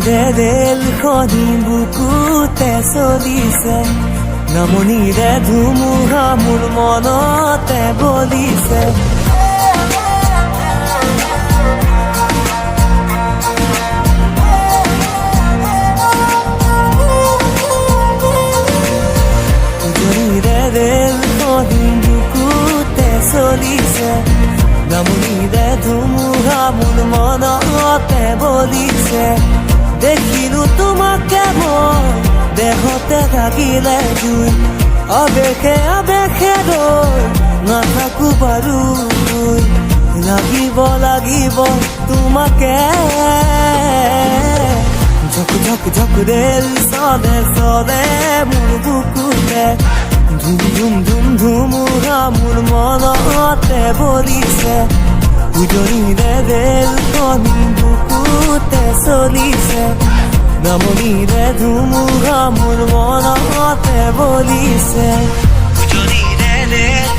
উজনিৰে ৰেলখনি বুকুতে চলিছে, নামনিৰে ধুমুহা মোৰ মনতে বলিছে। উজনিৰে ৰেলখনি বুকুতে চলিছে, নামনিৰে ধুমুহা মোৰ মনতে বলিছে। দেখিলো তোমাকে মই দেহতে থাকিলে জুই, আবেশে আবেশে ৰৈ নাথাকো বাৰু। লাগিব লাগিব তোমাকে, ঝক ঝক ঝক ৰেল চলে চলে মোৰ বুকুতে, ধুম ধুম ধুম ধুমুহা মোৰ মনতে বলিছে। উজনিৰে ৰেলখনি বুকুতে চলিছে, নামনিৰে ধুমুহা মোৰ মনতে বলিছে। উজনিৰে ৰেল,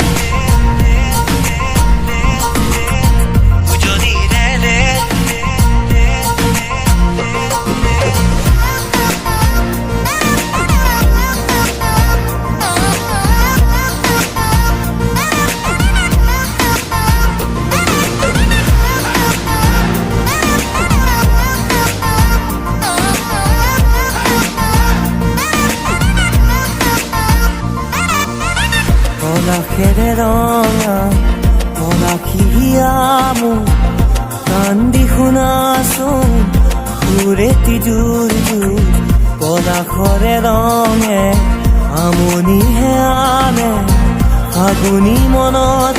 উজনিৰে ৰেল। পলাশেৰে ৰঙা পলাশিয়া মোৰ কান্দি শুনাচোন সুৰেতি জোৰ জোৰ। পলাশৰে ৰঙে আমনিহে আনে, ফাগুনী মনত